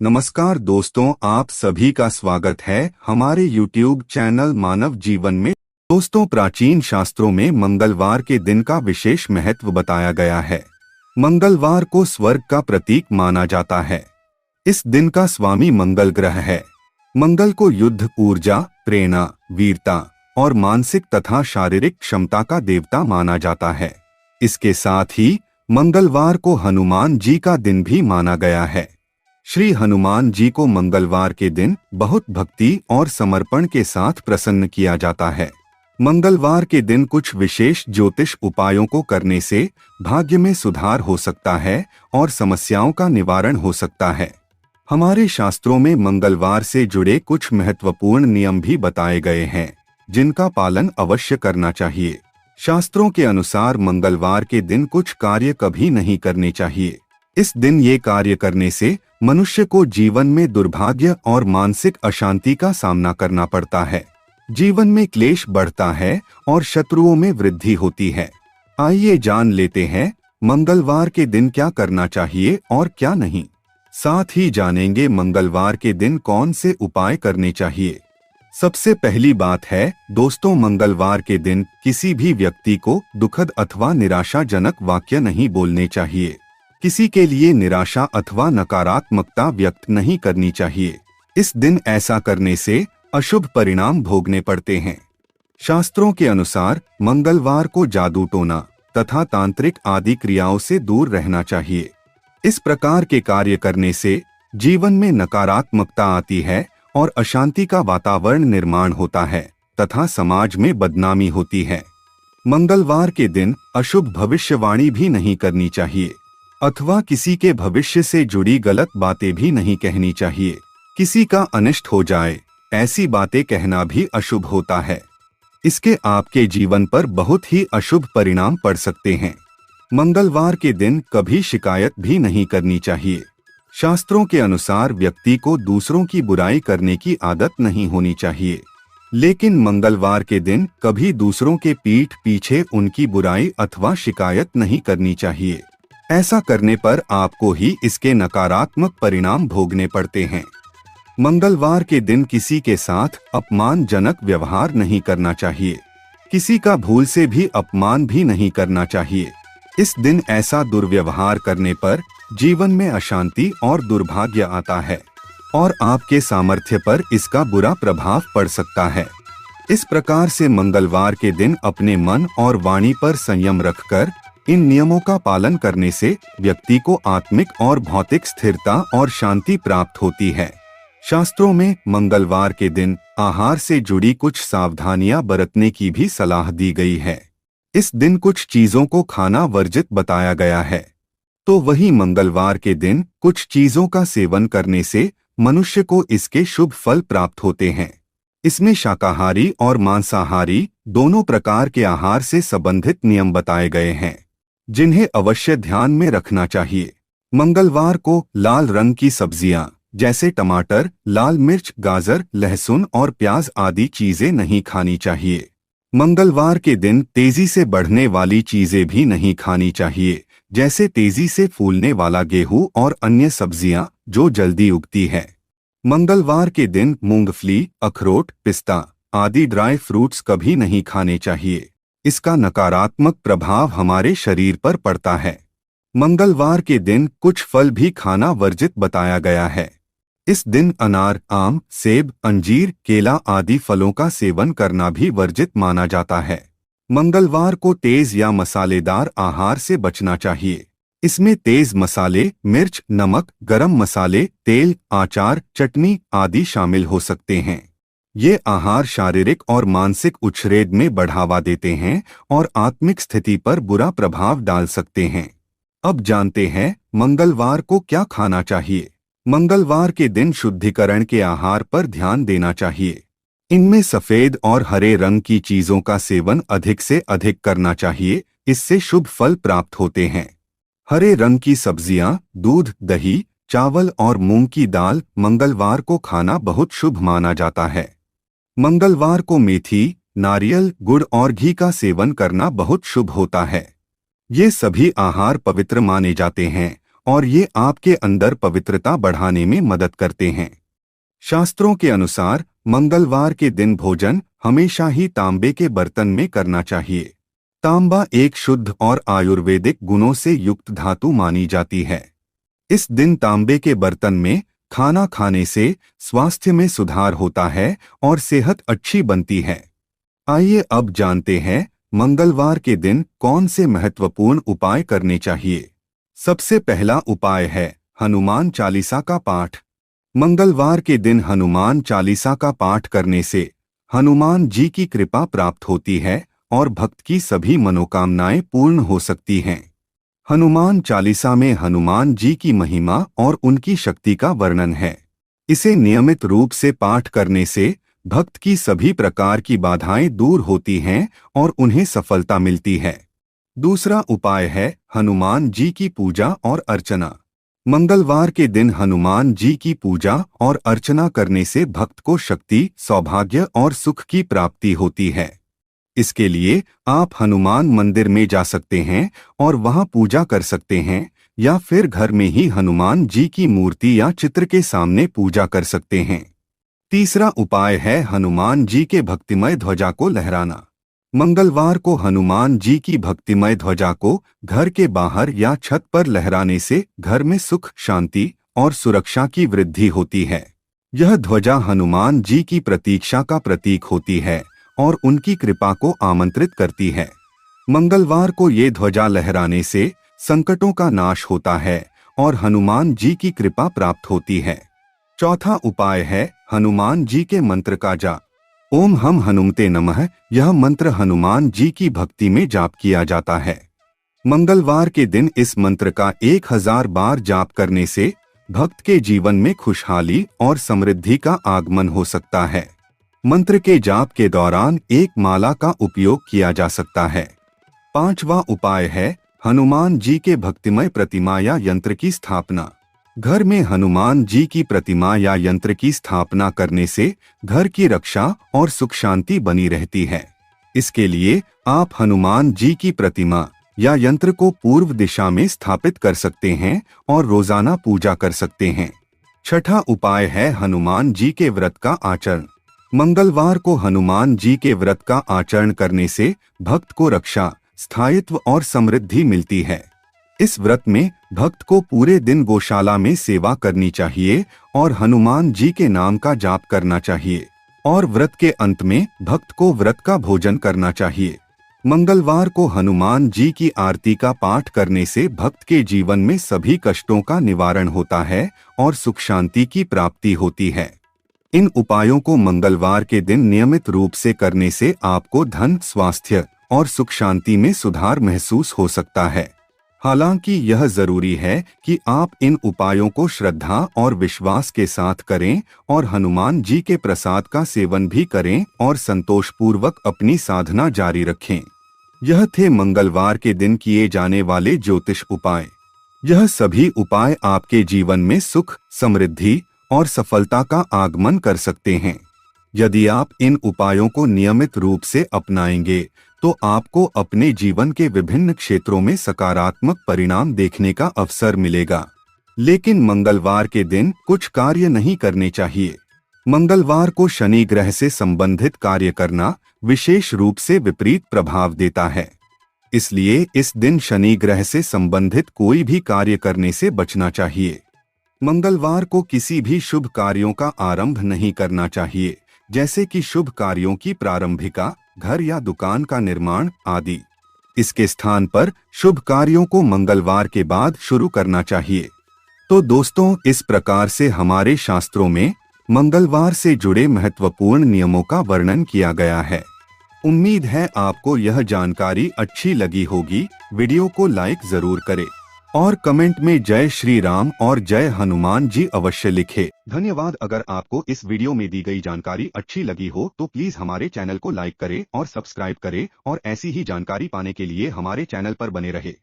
नमस्कार दोस्तों, आप सभी का स्वागत है हमारे YouTube चैनल मानव जीवन में। दोस्तों, प्राचीन शास्त्रों में मंगलवार के दिन का विशेष महत्व बताया गया है। मंगलवार को स्वर्ग का प्रतीक माना जाता है। इस दिन का स्वामी मंगल ग्रह है। मंगल को युद्ध, ऊर्जा, प्रेरणा, वीरता और मानसिक तथा शारीरिक क्षमता का देवता माना जाता है। इसके साथ ही मंगलवार को हनुमान जी का दिन भी माना गया है। श्री हनुमान जी को मंगलवार के दिन बहुत भक्ति और समर्पण के साथ प्रसन्न किया जाता है। मंगलवार के दिन कुछ विशेष ज्योतिष उपायों को करने से भाग्य में सुधार हो सकता है और समस्याओं का निवारण हो सकता है। हमारे शास्त्रों में मंगलवार से जुड़े कुछ महत्वपूर्ण नियम भी बताए गए हैं, जिनका पालन अवश्य करना चाहिए। शास्त्रों के अनुसार मंगलवार के दिन कुछ कार्य कभी नहीं करने चाहिए। इस दिन ये कार्य करने से मनुष्य को जीवन में दुर्भाग्य और मानसिक अशांति का सामना करना पड़ता है। जीवन में क्लेश बढ़ता है और शत्रुओं में वृद्धि होती है। आइए जान लेते हैं मंगलवार के दिन क्या करना चाहिए और क्या नहीं। साथ ही जानेंगे मंगलवार के दिन कौन से उपाय करने चाहिए। सबसे पहली बात है दोस्तों, मंगलवार के दिन किसी भी व्यक्ति को दुखद अथवा निराशाजनक वाक्य नहीं बोलने चाहिए। किसी के लिए निराशा अथवा नकारात्मकता व्यक्त नहीं करनी चाहिए। इस दिन ऐसा करने से अशुभ परिणाम भोगने पड़ते हैं। शास्त्रों के अनुसार मंगलवार को जादू टोना तथा तांत्रिक आदि क्रियाओं से दूर रहना चाहिए। इस प्रकार के कार्य करने से जीवन में नकारात्मकता आती है और अशांति का वातावरण निर्माण होता है तथा समाज में बदनामी होती है। मंगलवार के दिन अशुभ भविष्यवाणी भी नहीं करनी चाहिए अथवा किसी के भविष्य से जुड़ी गलत बातें भी नहीं कहनी चाहिए। किसी का अनिष्ट हो जाए ऐसी बातें कहना भी अशुभ होता है। इसके आपके जीवन पर बहुत ही अशुभ परिणाम पड़ सकते हैं। मंगलवार के दिन कभी शिकायत भी नहीं करनी चाहिए। शास्त्रों के अनुसार व्यक्ति को दूसरों की बुराई करने की आदत नहीं होनी चाहिए, लेकिन मंगलवार के दिन कभी दूसरों के पीठ पीछे उनकी बुराई अथवा शिकायत नहीं करनी चाहिए। ऐसा करने पर आपको ही इसके नकारात्मक परिणाम भोगने पड़ते हैं। मंगलवार के दिन किसी के साथ अपमानजनक व्यवहार नहीं करना चाहिए। किसी का भूल से भी अपमान भी नहीं करना चाहिए। इस दिन ऐसा दुर्व्यवहार करने पर जीवन में अशांति और दुर्भाग्य आता है और आपके सामर्थ्य पर इसका बुरा प्रभाव पड़ सकता है। इस प्रकार से मंगलवार के दिन अपने मन और वाणी पर संयम रखकर इन नियमों का पालन करने से व्यक्ति को आत्मिक और भौतिक स्थिरता और शांति प्राप्त होती है। शास्त्रों में मंगलवार के दिन आहार से जुड़ी कुछ सावधानियां बरतने की भी सलाह दी गई है। इस दिन कुछ चीजों को खाना वर्जित बताया गया है, तो वहीं मंगलवार के दिन कुछ चीजों का सेवन करने से मनुष्य को इसके शुभ फल प्राप्त होते हैं। इसमें शाकाहारी और मांसाहारी दोनों प्रकार के आहार से संबंधित नियम बताए गए हैं, जिन्हें अवश्य ध्यान में रखना चाहिए। मंगलवार को लाल रंग की सब्जियां जैसे टमाटर, लाल मिर्च, गाजर, लहसुन और प्याज आदि चीजें नहीं खानी चाहिए। मंगलवार के दिन तेजी से बढ़ने वाली चीजें भी नहीं खानी चाहिए, जैसे तेजी से फूलने वाला गेहूं और अन्य सब्जियां जो जल्दी उगती है। मंगलवार के दिन मूंगफली, अखरोट, पिस्ता आदि ड्राई फ्रूट्स कभी नहीं खाने चाहिए। इसका नकारात्मक प्रभाव हमारे शरीर पर पड़ता है। मंगलवार के दिन कुछ फल भी खाना वर्जित बताया गया है। इस दिन अनार, आम, सेब, अंजीर, केला आदि फलों का सेवन करना भी वर्जित माना जाता है। मंगलवार को तेज या मसालेदार आहार से बचना चाहिए। इसमें तेज मसाले, मिर्च, नमक, गरम मसाले, तेल, अचार, चटनी आदि शामिल हो सकते हैं। ये आहार शारीरिक और मानसिक उच्छेद में बढ़ावा देते हैं और आत्मिक स्थिति पर बुरा प्रभाव डाल सकते हैं। अब जानते हैं मंगलवार को क्या खाना चाहिए। मंगलवार के दिन शुद्धिकरण के आहार पर ध्यान देना चाहिए। इनमें सफेद और हरे रंग की चीजों का सेवन अधिक से अधिक करना चाहिए। इससे शुभ फल प्राप्त होते हैं। हरे रंग की सब्जियां, दूध, दही, चावल और मूंग की दाल मंगलवार को खाना बहुत शुभ माना जाता है। मंगलवार को मेथी, नारियल, गुड़ और घी का सेवन करना बहुत शुभ होता है। ये सभी आहार पवित्र माने जाते हैं और ये आपके अंदर पवित्रता बढ़ाने में मदद करते हैं। शास्त्रों के अनुसार मंगलवार के दिन भोजन हमेशा ही तांबे के बर्तन में करना चाहिए। तांबा एक शुद्ध और आयुर्वेदिक गुणों से युक्त धातु मानी जाती है। इस दिन तांबे के बर्तन में खाना खाने से स्वास्थ्य में सुधार होता है और सेहत अच्छी बनती है। आइए अब जानते हैं मंगलवार के दिन कौन से महत्वपूर्ण उपाय करने चाहिए। सबसे पहला उपाय है हनुमान चालीसा का पाठ। मंगलवार के दिन हनुमान चालीसा का पाठ करने से हनुमान जी की कृपा प्राप्त होती है और भक्त की सभी मनोकामनाएं पूर्ण हो सकती हैं। हनुमान चालीसा में हनुमान जी की महिमा और उनकी शक्ति का वर्णन है। इसे नियमित रूप से पाठ करने से भक्त की सभी प्रकार की बाधाएं दूर होती हैं और उन्हें सफलता मिलती है। दूसरा उपाय है हनुमान जी की पूजा और अर्चना। मंगलवार के दिन हनुमान जी की पूजा और अर्चना करने से भक्त को शक्ति, सौभाग्य और सुख की प्राप्ति होती है। इसके लिए आप हनुमान मंदिर में जा सकते हैं और वहां पूजा कर सकते हैं, या फिर घर में ही हनुमान जी की मूर्ति या चित्र के सामने पूजा कर सकते हैं। तीसरा उपाय है हनुमान जी के भक्तिमय ध्वजा को लहराना। मंगलवार को हनुमान जी की भक्तिमय ध्वजा को घर के बाहर या छत पर लहराने से घर में सुख, शांति और सुरक्षा की वृद्धि होती है। यह ध्वजा हनुमान जी की प्रतीक्षा का प्रतीक होती है और उनकी कृपा को आमंत्रित करती है। मंगलवार को ये ध्वजा लहराने से संकटों का नाश होता है और हनुमान जी की कृपा प्राप्त होती है। चौथा उपाय है हनुमान जी के मंत्र का जाप। ओम हम हनुमते नमः यह मंत्र हनुमान जी की भक्ति में जाप किया जाता है। मंगलवार के दिन इस मंत्र का 1000 बार जाप करने से भक्त के जीवन में खुशहाली और समृद्धि का आगमन हो सकता है। मंत्र के जाप के दौरान एक माला का उपयोग किया जा सकता है। पांचवा उपाय है हनुमान जी के भक्तिमय प्रतिमा या यंत्र की स्थापना। घर में हनुमान जी की प्रतिमा या यंत्र की स्थापना करने से घर की रक्षा और सुख शांति बनी रहती है। इसके लिए आप हनुमान जी की प्रतिमा या यंत्र को पूर्व दिशा में स्थापित कर सकते हैं और रोजाना पूजा कर सकते हैं। छठा उपाय है हनुमान जी के व्रत का आचरण। मंगलवार को हनुमान जी के व्रत का आचरण करने से भक्त को रक्षा, स्थायित्व और समृद्धि मिलती है। इस व्रत में भक्त को पूरे दिन गौशाला में सेवा करनी चाहिए और हनुमान जी के नाम का जाप करना चाहिए, और व्रत के अंत में भक्त को व्रत का भोजन करना चाहिए। मंगलवार को हनुमान जी की आरती का पाठ करने से भक्त के जीवन में सभी कष्टों का निवारण होता है और सुख शांति की प्राप्ति होती है। इन उपायों को मंगलवार के दिन नियमित रूप से करने से आपको धन, स्वास्थ्य और सुख शांति में सुधार महसूस हो सकता है। हालांकि यह जरूरी है कि आप इन उपायों को श्रद्धा और विश्वास के साथ करें और हनुमान जी के प्रसाद का सेवन भी करें और संतोषपूर्वक अपनी साधना जारी रखें। यह थे मंगलवार के दिन किए जाने वाले ज्योतिष उपाय। यह सभी उपाय आपके जीवन में सुख, समृद्धि और सफलता का आगमन कर सकते हैं। यदि आप इन उपायों को नियमित रूप से अपनाएंगे तो आपको अपने जीवन के विभिन्न क्षेत्रों में सकारात्मक परिणाम देखने का अवसर मिलेगा। लेकिन मंगलवार के दिन कुछ कार्य नहीं करने चाहिए। मंगलवार को शनि ग्रह से संबंधित कार्य करना विशेष रूप से विपरीत प्रभाव देता है। इसलिए इस दिन शनि ग्रह से संबंधित कोई भी कार्य करने से बचना चाहिए। मंगलवार को किसी भी शुभ कार्यों का आरंभ नहीं करना चाहिए, जैसे कि शुभ कार्यों की प्रारंभिका, घर या दुकान का निर्माण आदि। इसके स्थान पर शुभ कार्यों को मंगलवार के बाद शुरू करना चाहिए। तो दोस्तों, इस प्रकार से हमारे शास्त्रों में मंगलवार से जुड़े महत्वपूर्ण नियमों का वर्णन किया गया है। उम्मीद है आपको यह जानकारी अच्छी लगी होगी। वीडियो को लाइक जरूर करें और कमेंट में जय श्री राम और जय हनुमान जी अवश्य लिखें। धन्यवाद। अगर आपको इस वीडियो में दी गई जानकारी अच्छी लगी हो तो प्लीज हमारे चैनल को लाइक करें और सब्सक्राइब करें और ऐसी ही जानकारी पाने के लिए हमारे चैनल पर बने रहे।